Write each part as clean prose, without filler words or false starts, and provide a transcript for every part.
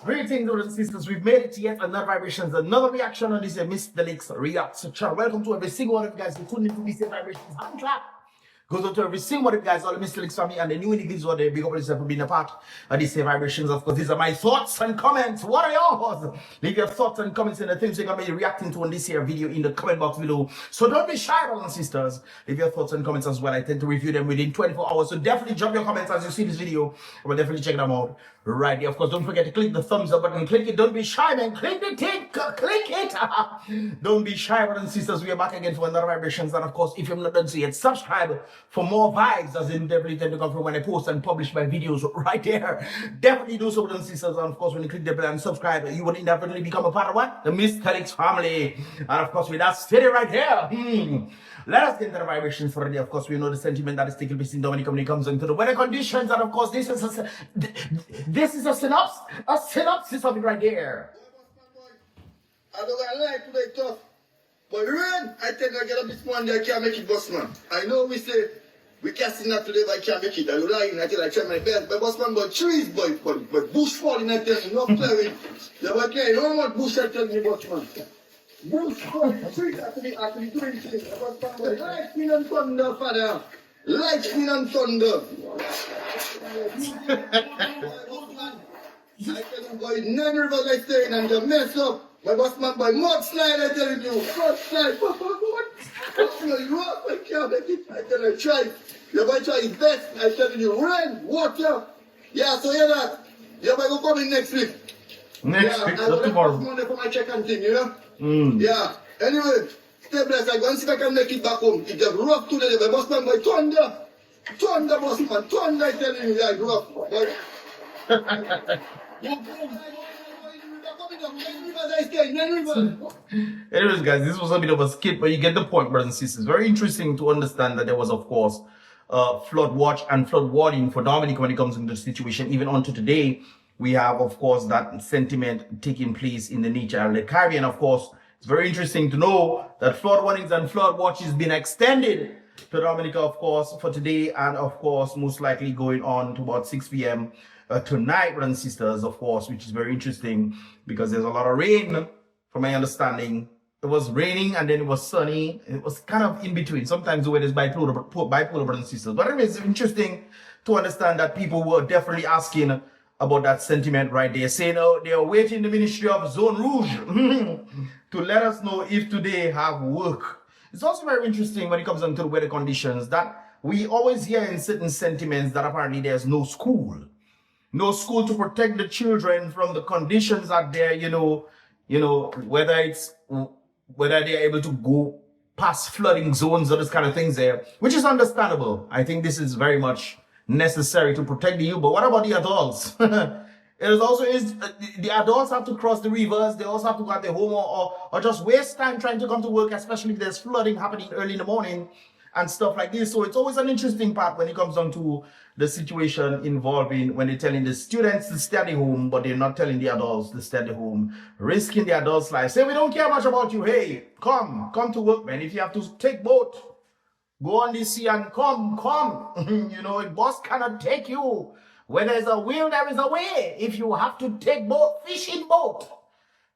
Greetings, brothers and sisters. We've made it to yet another vibrations, another reaction on this Mystelics React channel. Welcome to every single one of you guys who tuned into these vibrations. Hand clap goes out to every single one of you guys, all the Mystelics family and the new individuals. They big up yourself for being a part of these vibrations. Of course, these are my thoughts and comments. What are yours? Leave your thoughts and comments in the things you're gonna be reacting to on this here video in the comment box below. So don't be shy, brothers and sisters. Leave your thoughts and comments as well. I tend to review them within 24 hours. So definitely drop your comments as you see this video. We'll definitely check them out right there. Of course, don't forget to click the thumbs up button. Click it. Don't be shy, man. Click the thing. Click it. Don't be shy, brothers and sisters. We are back again for another vibrations. And of course, if you've not done so yet, subscribe for more vibes, as in definitely tend to come from when I post and publish my videos right there. Definitely do so, brothers and sisters. And of course, when you click the bell and subscribe, you will inevitably become a part of what? The Mystelics family. And of course, with that steady right here. Let us get into the vibrations for the day. Of course, we know the sentiment that is taking place in Dominica when it comes into the weather conditions. And of course, this is a synopsis of it right there. I don't like today tough. But rain, I think I get up this morning, I can't make it, boss man. I know we say we casting up today, but I can't make it. I don't lie, I tell I try my best. But boss man, but trees, but bush falling, I tell you, no clearing. Yeah, but okay, no more bush, I tell you, boss man. Bush falling, trees actually doing things. Boss man, but lightning and thunder, father. Lightning and thunder. I tell you, boy, 9 rivers I stay in and they mess up. My boss man, by mudslide, I tell you, mudslide. I can't make it. I tell you, try. You might try his best. I tell you, rain, water. Yeah, so hear that. You might go come in next week. Next week, not tomorrow. Monday for my check and thing, you know? Yeah. Anyway, stay blessed. I go and see if I can make it back home. It's just rough today. My boss man, boy, thunder. Thunder, boss man. Thunder, I tell you, yeah, rough. Anyways, guys, this was a bit of a skit, but you get the point, brothers and sisters. Very interesting to understand that there was, of course, flood watch and flood warning for Dominica when it comes into the situation. Even on to today, we have, of course, that sentiment taking place in the nature of the Caribbean. Of course, it's very interesting to know that flood warnings and flood watch has been extended to Dominica, of course, for today, and of course, most likely going on to about 6 p.m. Tonight, brothers and sisters, of course, which is very interesting because there's a lot of rain, from my understanding. It was raining and then it was sunny. It was kind of in between. Sometimes the weather is bipolar, brothers and sisters. But anyway, it's interesting to understand that people were definitely asking about that sentiment right there, saying, oh, they are waiting the Ministry of Zone Rouge to let us know if today have work. It's also very interesting when it comes down to the weather conditions that we always hear in certain sentiments that apparently there's no school. No school to protect the children from the conditions out there, whether they're able to go past flooding zones or this kind of things there, which is understandable. I think this is very much necessary to protect the youth. But what about the adults? It is also the adults have to cross the rivers. They also have to go at their home or just waste time trying to come to work, especially if there's flooding happening early in the morning and stuff like this. So it's always an interesting part when it comes down to the situation involving when they're telling the students to stay at home, but they're not telling the adults to stay at home, risking the adults' lives. Say, we don't care much about you. Hey, come to work, man. If you have to take boat, go on the sea and come. A bus cannot take you. Where there's a will, there is a way. If you have to take boat, fishing boat,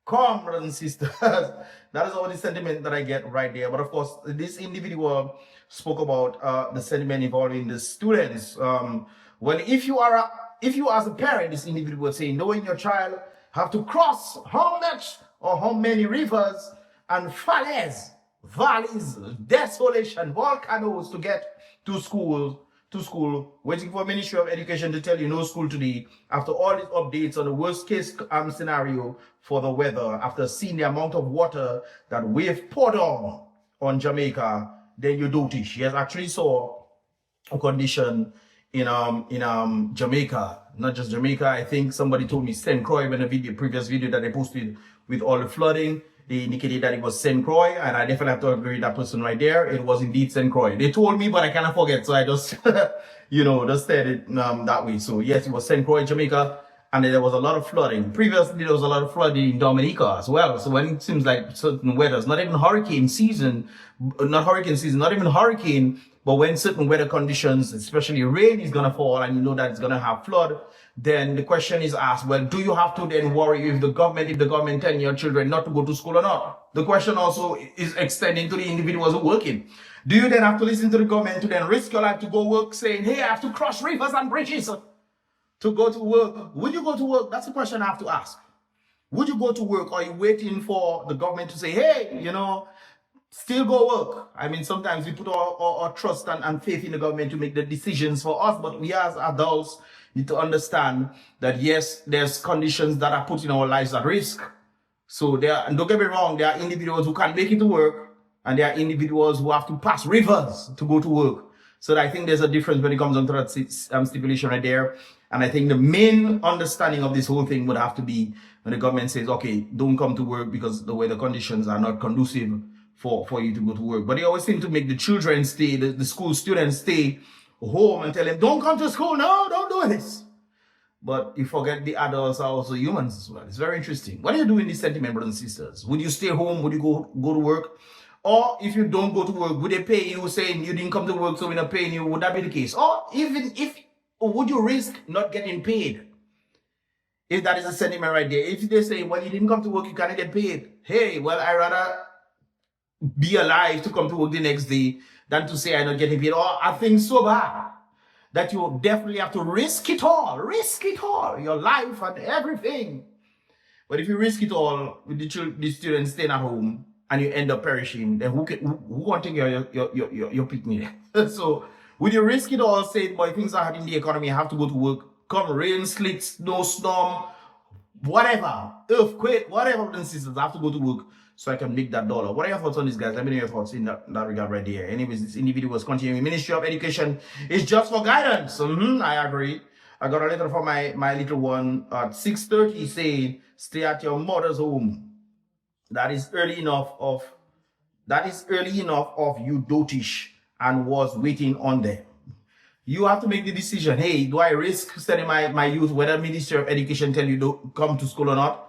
come, brothers and sisters. That is all the sentiment that I get right there. But of course, this individual spoke about the sentiment involving the students. Well, if you as a parent, this individual was saying, knowing your child have to cross how much or how many rivers and valleys, desolation, volcanoes to get to school, waiting for Ministry of Education to tell you no school today, after all these updates on the worst case scenario for the weather, after seeing the amount of water that wave poured on Jamaica, then you notice. Yes, actually saw a condition in Jamaica, not just Jamaica. I think somebody told me St. Croix in a previous video that I posted with all the flooding. They indicated that it was St. Croix, and I definitely have to agree with that person right there. It was indeed St. Croix. They told me, but I cannot forget, so I just, just said it that way. So yes, it was St. Croix, Jamaica, and there was a lot of flooding. Previously, there was a lot of flooding in Dominica as well. So when it seems like certain weathers, not even hurricane season, not even hurricane, But when certain weather conditions, especially rain, is going to fall and you know that it's going to have flood, then the question is asked, well, do you have to then worry if the government telling your children not to go to school or not? The question also is extending to the individuals who are working. Do you then have to listen to the government to then risk your life to go work saying, hey, I have to cross rivers and bridges to go to work? Would you go to work? That's the question I have to ask. Would you go to work, or are you waiting for the government to say, hey, you know, still go work? I mean, sometimes we put our trust and faith in the government to make the decisions for us, but we as adults need to understand that, yes, there's conditions that are putting our lives at risk. So and don't get me wrong, there are individuals who can't make it to work, and there are individuals who have to pass rivers to go to work. So I think there's a difference when it comes onto that stipulation right there. And I think the main understanding of this whole thing would have to be when the government says, okay, don't come to work because the weather conditions are not conducive for you to go to work. But they always seem to make the children stay, the school students stay home and tell them, don't come to school. No, don't do this. But you forget the adults are also humans as well. It's very interesting. What do you do in this sentiment, brothers and sisters? Would you stay home? Would you go to work? Or if you don't go to work, would they pay you saying you didn't come to work, so we're not paying you? Would that be the case? Or even if, would you risk not getting paid? If that is a sentiment right there. If they say, well, you didn't come to work, you can't get paid. Hey, well, I rather be alive to come to work the next day than to say I'm not getting paid. Or are things so bad that you definitely have to risk it all, your life and everything. But if you risk it all with the students staying at home and you end up perishing, then who won't take your picnic? So would you risk it all, saying, boy, things are hard in the economy, I have to go to work, come rain, sleet, snowstorm, whatever, earthquake, whatever, brothers and sisters, I have to go to work so I can make that dollar. What are your thoughts on this, guys? Let me know your thoughts in that regard right there. Anyways, this individual was continuing. Ministry of Education is just for guidance. I agree. I got a letter from my little one at 6:30 saying, stay at your mother's home. That is early enough of you dotish and was waiting on them. You have to make the decision. Hey, do I risk sending my youth, whether Ministry of Education tell you don't come to school or not?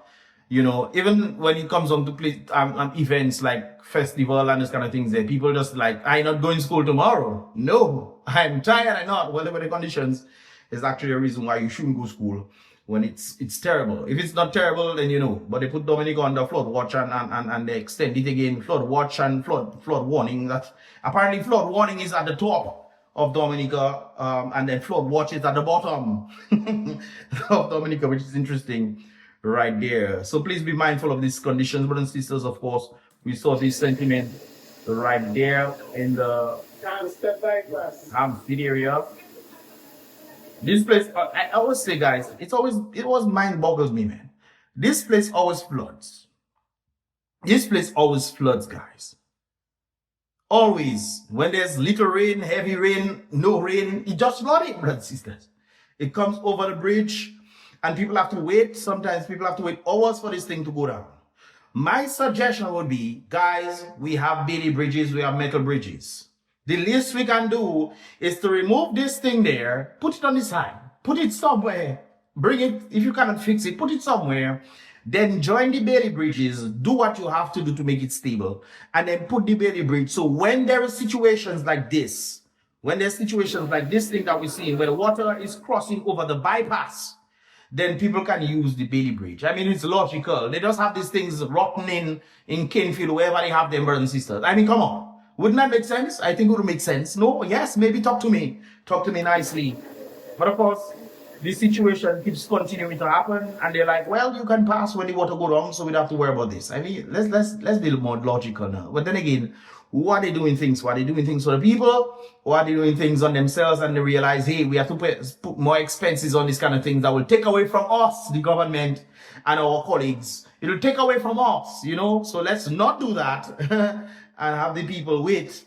You know, even when it comes on to play events like festival and this kind of things, there people just like, I'm not going to school tomorrow. No, I'm tired. I'm not. Whatever the conditions is actually a reason why you shouldn't go to school when it's terrible. If it's not terrible, then you know. But they put Dominica under flood watch and they extend it again, flood watch and flood warning. That apparently flood warning is at the top of Dominica, and then flood watch is at the bottom of Dominica, which is interesting right there. So please be mindful of these conditions, brothers and sisters. Of course, we saw this sentiment right there in the city area. This place, I always say, guys, it always mind boggles me, man. This place always floods. This place always floods, guys. Always. When there's little rain, heavy rain, no rain, it just floods, brothers and sisters. It comes over the bridge and people have to wait. Sometimes people have to wait hours for this thing to go down. My suggestion would be, guys, we have Bailey bridges, we have metal bridges. The least we can do is to remove this thing there, put it on the side, put it somewhere, bring it, if you cannot fix it, put it somewhere, then join the Bailey bridges, do what you have to do to make it stable, and then put the Bailey bridge. So when there are situations like this, when there's situations like this thing that we're seeing, where the water is crossing over the bypass, then people can use the Bailey bridge. I mean, it's logical. They just have these things rotten in Kenfield, wherever they have them, brothers and sisters. I mean, come on. Wouldn't that make sense? I think it would make sense. No? Yes, maybe talk to me. Talk to me nicely. But of course, this situation keeps continuing to happen, and they're like, well, you can pass when the water go down, so we don't have to worry about this. I mean, let's be a little more logical now. But then again, who are they doing things for? Are they doing things for the people? Or are they doing things on themselves and they realize, hey, we have to put more expenses on this kind of things that will take away from us, the government and our colleagues. It will take away from us, you know? So let's not do that. And have the people wait.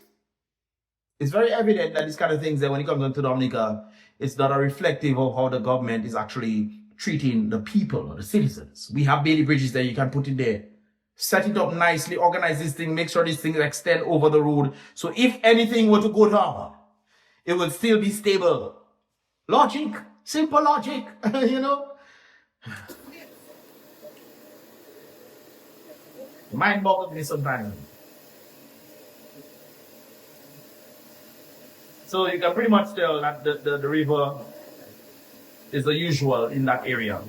It's very evident that these kind of things that when it comes to Dominica, it's not a reflective of how the government is actually treating the people or the citizens. We have Bailey bridges there, you can put it there. Set it up nicely, organize this thing, make sure these things extend over the road. So if anything were to go down, it will still be stable. Logic, simple logic, you know? Mind boggles me sometimes. So you can pretty much tell that the river is the usual in that area.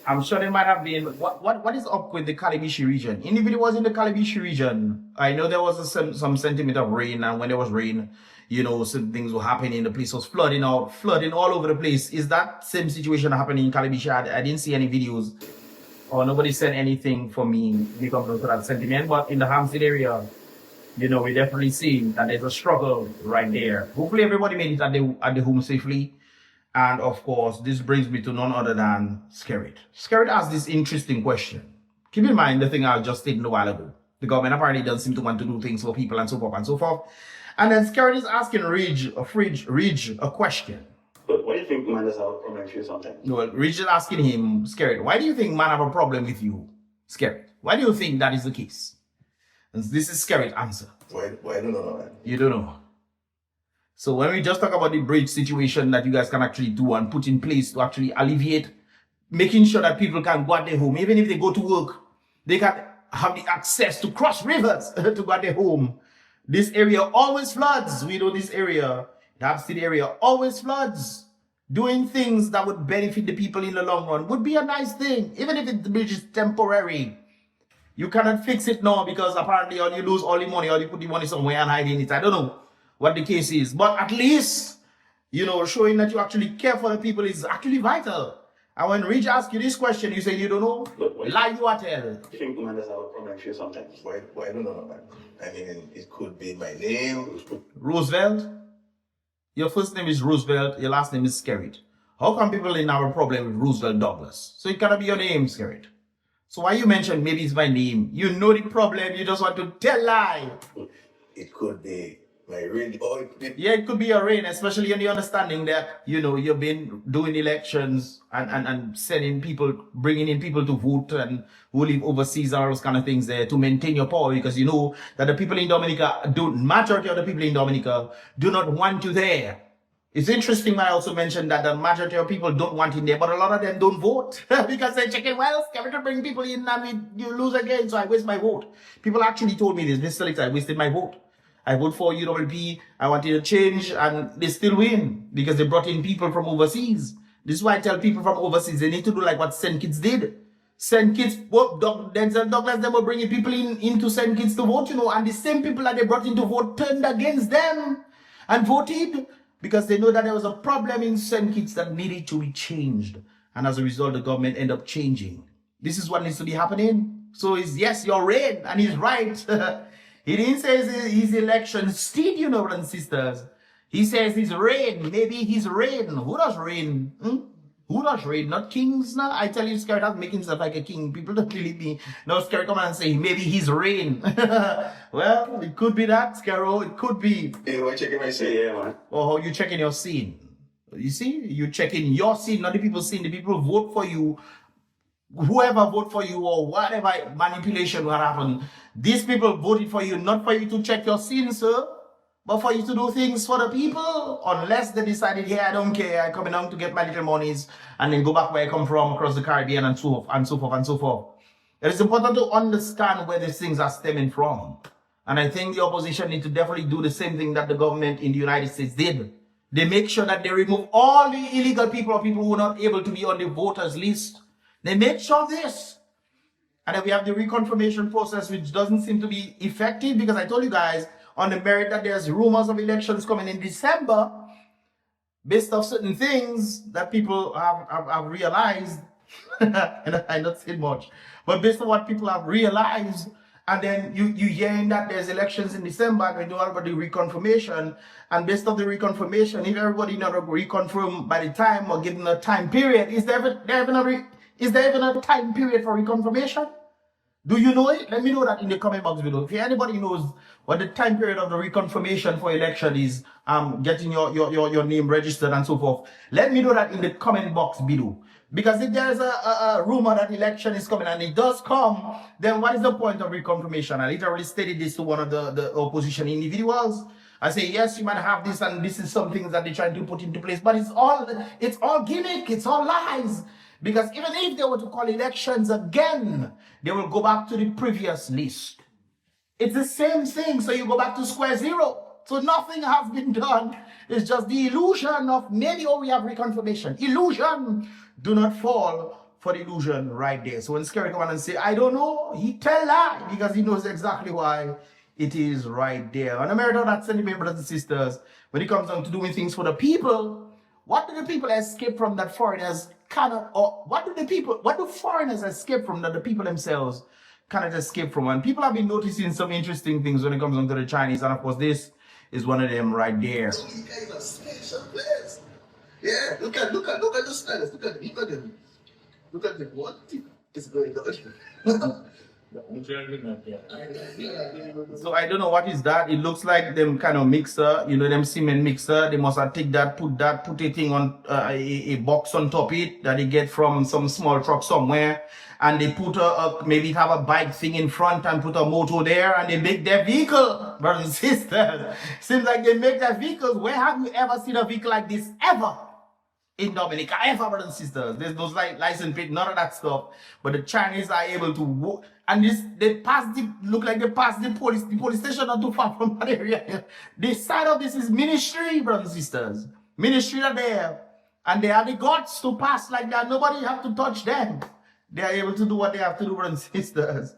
I'm sure there might have been, what is up with the Calabishi region? In the video was in the Calabishi region, I know there was some sentiment of rain, and when there was rain, you know, some things were happening, the place was flooding all over the place. Is that same situation happening in Calabishi? I didn't see any videos, or nobody said anything for me because of that sentiment, but in the Hampstead area, you know, we definitely see that there's a struggle right there. Hopefully everybody made it at the home safely. And of course, this brings me to none other than SKERRIT. SKERRIT asked this interesting question. Keep in mind the thing I just stated a while ago. The government apparently doesn't seem to want to do things for people and so forth and so forth. And then SKERRIT is asking Ridge a question. But why do you think man does have a problem with you sometimes? Well, Ridge is asking him, SKERRIT, why do you think man have a problem with you, SKERRIT? Why do you think that is the case? And this is SKERRIT answer. Why I don't know, man. You don't know. So when we just talk about the bridge situation that you guys can actually do and put in place to actually alleviate, making sure that people can go at their home, even if they go to work, they can have the access to cross rivers to go at their home. This area always floods. We know this area, the Hampstead area, always floods. Doing things that would benefit the people in the long run would be a nice thing, even if the bridge is temporary. You cannot fix it now because apparently you lose all the money, or you put the money somewhere and hiding it. I don't know what the case is, but at least, you know, showing that you actually care for the people is actually vital. And when Ridge asks you this question, you say you don't know, lie you are tell. Do you think man does have a problem with you sometimes? Why I don't know, man. I mean, it could be my name. Roosevelt, your first name is Roosevelt, your last name is SKERRIT. How come people in have a problem with Roosevelt Douglas? So it cannot be your name, SKERRIT. So why you mention maybe it's my name? You know the problem, you just want to tell lie. It could be my rain. Oh, Yeah, it could be your reign, especially in the understanding that, you know, you've been doing elections and sending people, bringing in people to vote and who live overseas and all those kind of things there to maintain your power, because you know that the people in Dominica, majority of the people in Dominica do not want you there. It's interesting when I also mentioned that the majority of people don't want in there, but a lot of them don't vote because they're checking, well, SKERRIT to bring people in and you lose again, so I waste my vote. People actually told me this, Mystelics, I wasted my vote. I vote for UWP, I wanted to change, and they still win because they brought in people from overseas. This is why I tell people from overseas, they need to do like what St. Kitts did. St. Kitts, Denzel Douglas, they were bringing people into St. Kitts to vote, you know, and the same people that they brought in to vote turned against them and voted because they know that there was a problem in St. Kitts that needed to be changed. And as a result, the government ended up changing. This is what needs to be happening. So it's, yes, you're right, and he's right. He didn't say his election steed, you know, brothers and sisters. He says his reign. Maybe his reign. Who does reign? Who does reign? Not kings now. I tell you, SKERRIT has making himself like a king. People don't believe me. No, SKERRIT come and say maybe his reign. Well, it could be that, SKERRIT. It could be. Hey, why checking my say, yeah, man? Oh, how you checking your scene? You see, you checking your scene, not the people's scene. The people vote for you. Whoever vote for you or whatever manipulation will happen, these people voted for you, not for you to check your sins, sir, but for you to do things for the people, unless they decided, hey, I don't care, I'm coming down to get my little monies and then go back where I come from across the Caribbean and so forth and so forth and so forth. It is important to understand where these things are stemming from. And I think the opposition need to definitely do the same thing that the government in the United States did. They make sure that they remove all the illegal people or people who are not able to be on the voters list. They make sure of this. And then we have the reconfirmation process, which doesn't seem to be effective because I told you guys on the merit that there's rumors of elections coming in December based off certain things that people have realized. And I'm not saying much, but based on what people have realized, and then you hearing that there's elections in December and we know about the reconfirmation, and based on the reconfirmation, if everybody not reconfirm by the time or given a time period, is there even a time period for reconfirmation? Do you know it? Let me know that in the comment box below. If anybody knows what the time period of the reconfirmation for election is, getting your name registered and so forth, let me know that in the comment box below. Because if there's a rumor that election is coming and it does come, then what is the point of reconfirmation? I literally stated this to one of the opposition individuals. I say, yes, you might have this and this is something that they're trying to put into place, but it's all gimmick, it's all lies. Because even if they were to call elections again, they will go back to the previous list. It's the same thing, so you go back to square zero. So nothing has been done. It's just the illusion of maybe, oh, we have reconfirmation. Illusion. Do not fall for the illusion right there. So when SKERRIT come on and say, I don't know, he tell lie because he knows exactly why it is right there. On the merit of that sentiment, brothers and sisters, when it comes down to doing things for the people, what do the people escape from that foreigners cannot, or what do foreigners escape from that the people themselves cannot escape from? And people have been noticing some interesting things when it comes down to the Chinese, and of course this is one of them right there. You guys are special players. Yeah, look at the stylus. Look at them. Look at them. What is going on? So I don't know what is that. It looks like them kind of mixer, you know, them cement mixer. They must have take that, put a thing on a box on top of it that they get from some small truck somewhere, and they put maybe have a bike thing in front and put a motor there, and they make their vehicle, brothers and sisters. Seems like they make their vehicles. Where have you ever seen a vehicle like this ever? In Dominica, ever, brothers and sisters. There's those license plate, none of that stuff. But the Chinese are able to walk, and look like they passed the police station not too far from that area. The side of this is ministry, brothers and sisters. Ministry are there, and they have the guts to pass like that. Nobody have to touch them. They are able to do what they have to do, brothers and sisters.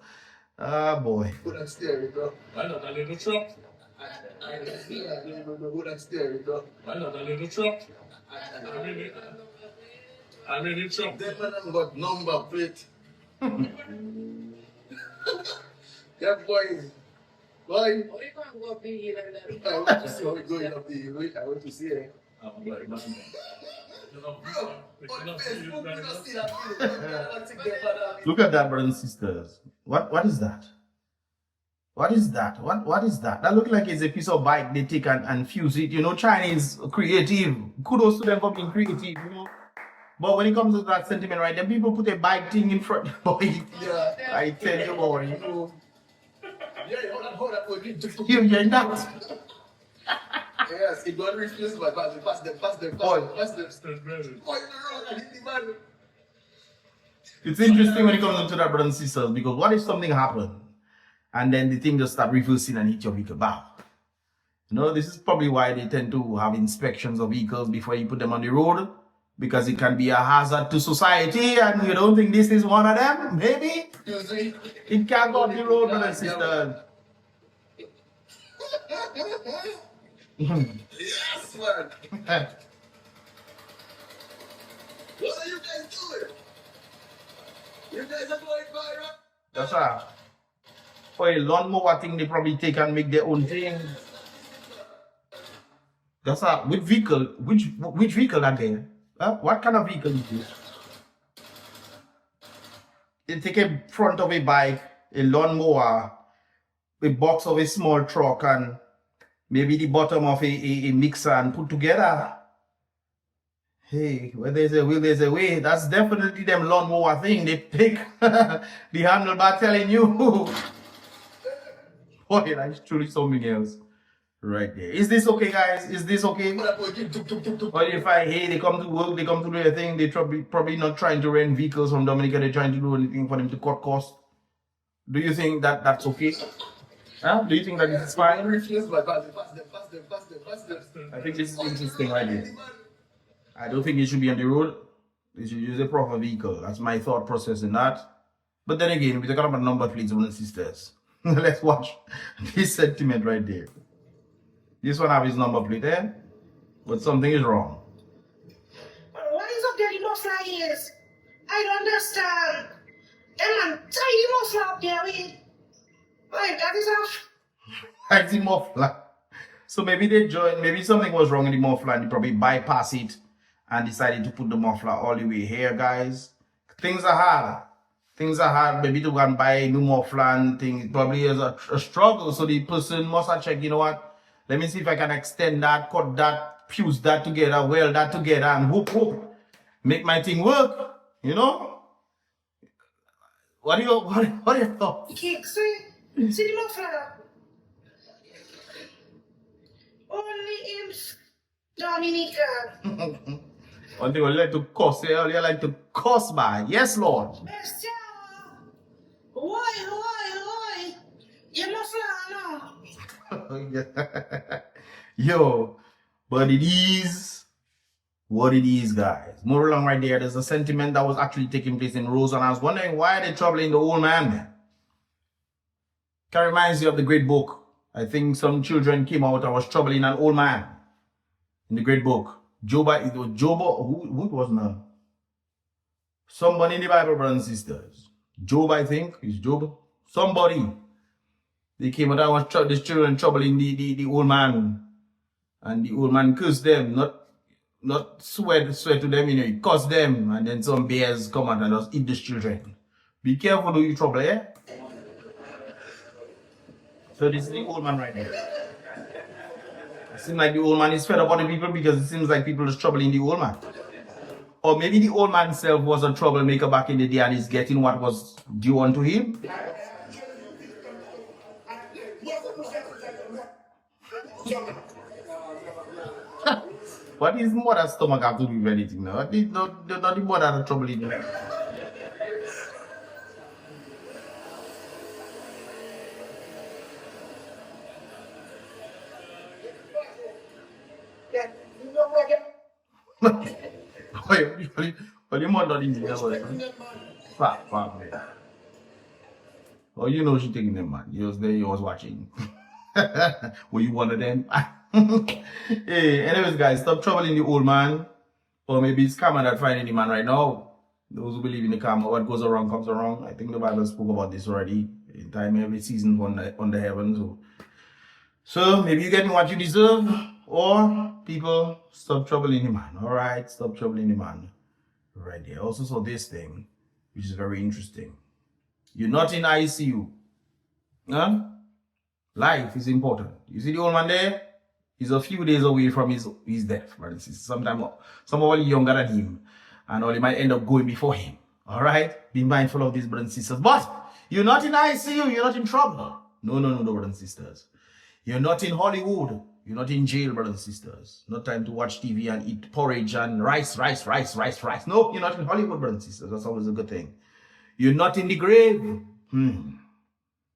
Ah, boy. Good and scary, bro. Why not a little truck? Good and scary, bro. Why not a little truck? I really truck. Them man got number plate. Yeah, boy. Boy. I want to see how it going up the hill. I want to see it. Look at that, brothers and sisters. What is that? What is that? What is that? That looks like it's a piece of bike they take and fuse it. You know, Chinese creative. Kudos to them for being creative, you know. But when it comes to that sentiment right then people put a bike thing in front. Boy, Yeah. I tell you, boy. Yeah, hold on. You're not. Yes, it got refused, but pass them. Boy. Pass them. Oh, in the road, I hit the man. It's interesting when it comes to that, brothers and sisters, because what if something happened and then the thing just start reversing and hit your vehicle back? You know, this is probably why they tend to have inspections of vehicles before you put them on the road, because it can be a hazard to society, and you don't think this is one of them? Maybe it can't go on the road, brothers and sisters. Yes, man. What are you guys doing? You guys are going viral. That's right. For a lawnmower thing, they probably take and make their own thing. That's right. Which vehicle are there? What kind of vehicle is this? They take a front of a bike, a lawnmower, a box of a small truck, and maybe the bottom of a mixer and put together. Hey, where there's a will, there's a way. That's definitely them lawnmower thing. They take the handlebar telling you. Boy, that's truly something else. Right there. Is this okay, guys? Is this okay? Or if they come to work, they come to do their thing, they probably not trying to rent vehicles from Dominica, they're trying to do anything for them to cut costs. Do you think that that's okay? Huh? Do you think that this is fine? I think this is interesting right here. I don't think it should be on the road. They should use a proper vehicle. That's my thought process in that. But then again, we're talking about number plates, brothers and sisters. Let's watch this sentiment right there. This one have his number plate there, but something is wrong. What is up there, the muffler is? I don't understand. Them man tie the muffler up there with. Wait, that is off. Like the muffler. So maybe they joined, maybe something was wrong with the muffler and they probably bypass it and decided to put the muffler all the way here, guys. Things are hard. Things are hard. Maybe to go and buy a new muffler and things probably is a struggle. So the person must have checked, you know what? Let me see if I can extend that, cut that, fuse that together, weld that together, and whoop, make my thing work. You know? What are your thoughts? Okay, see the muffler. Only in Dominica. One thing I like to cuss, I like to cuss by. Yes, Lord. Bestia. Why? Your muffler, no. Yo, but it is what it is, guys. More along right there, there's a sentiment that was actually taking place in Rose, and I was wondering why are they troubling the old man? Kind of reminds you of the great book. I think some children came out and was troubling an old man in the great book. Joba, it was Joba, who it was now? Somebody in the Bible, brothers and sisters. Job, I think, is Job. Somebody. They came out and was the children troubling the old man. And the old man cursed them, not swear to them, you know, he cursed them, and then some bears come out and just eat the children. Be careful who you trouble, eh? So this is the old man right there. It seems like the old man is fed up on the people because it seems like people is troubling the old man. Or maybe the old man himself was a troublemaker back in the day and is getting what was due unto him. What is mother's stomach have to do with anything now? Not the mother that troubling you. What the mother in there? Fuck, man. Oh, you know she taking them, man. You was there, you was watching. Were you one of them? Hey, anyways, guys, stop troubling the old man. Or maybe it's karma that finding the man right now. Those who believe in the karma, what goes around comes around. I think the Bible spoke about this already. In time, every season on the heavens. So maybe you're getting what you deserve. Or people, stop troubling the man. Alright, stop troubling the man. Right there. Also saw this thing, which is very interesting. You're not in ICU. Huh? Life is important. You see the old man there? He's a few days away from his death, for instance. Somebody younger than him. And or he might end up going before him. Alright? Be mindful of these brothers and sisters. But you're not in ICU, you're not in trouble. No, brothers and sisters. You're not in Hollywood. You're not in jail, brothers and sisters. Not time to watch TV and eat porridge and rice. No, you're not in Hollywood, brothers and sisters. That's always a good thing. You're not in the grave.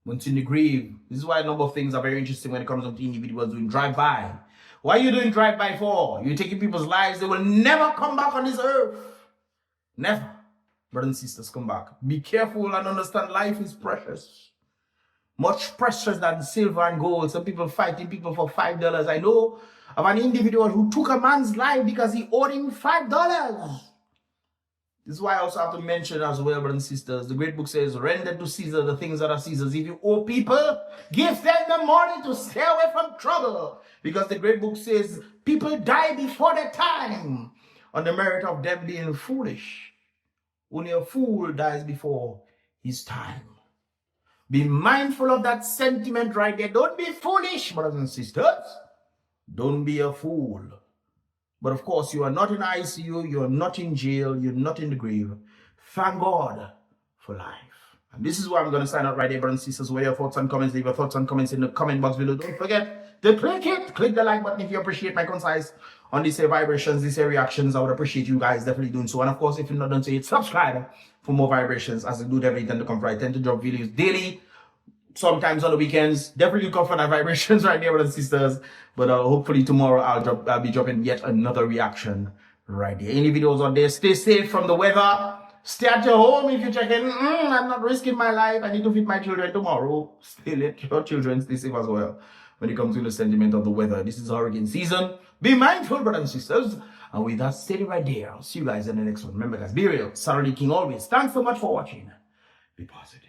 Once in the grave. This is why a number of things are very interesting when it comes to individuals doing drive-by. Why are you doing drive-by for? You're taking people's lives. They will never come back on this earth. Never. Brothers and sisters, come back. Be careful and understand life is precious. Much precious than silver and gold. Some people fighting people for $5. I know of an individual who took a man's life because he owed him $5. This is why I also have to mention as well, brothers and sisters, the great book says, render to Caesar the things that are Caesar's. If you owe people, give them the money to stay away from trouble. Because the great book says, people die before their time on the merit of them being foolish. Only a fool dies before his time. Be mindful of that sentiment right there. Don't be foolish, brothers and sisters. Don't be a fool. But of course, you are not in ICU, you are not in jail, you're not in the grave. Thank God for life. And this is where I'm going to sign out right there, brothers and sisters. Where your thoughts and comments, leave your thoughts and comments in the comment box below. Don't forget to click it. Click the like button if you appreciate my concise on these vibrations, these reactions. I would appreciate you guys definitely doing so. And of course, if you're not done so yet, subscribe for more vibrations as I do every tend to come for. I tend to drop videos daily. Sometimes on the weekends, definitely look for that vibrations right there, brothers and sisters. But hopefully tomorrow I'll be dropping yet another reaction right there. Any videos on there? Stay safe from the weather. Stay at your home if you're checking. I'm not risking my life. I need to feed my children tomorrow. Stay let your children stay safe as well. When it comes to the sentiment of the weather, this is hurricane season. Be mindful, brothers and sisters. And with that, stay right there. I'll see you guys in the next one. Remember, guys, be real. Saturday King always. Thanks so much for watching. Be positive.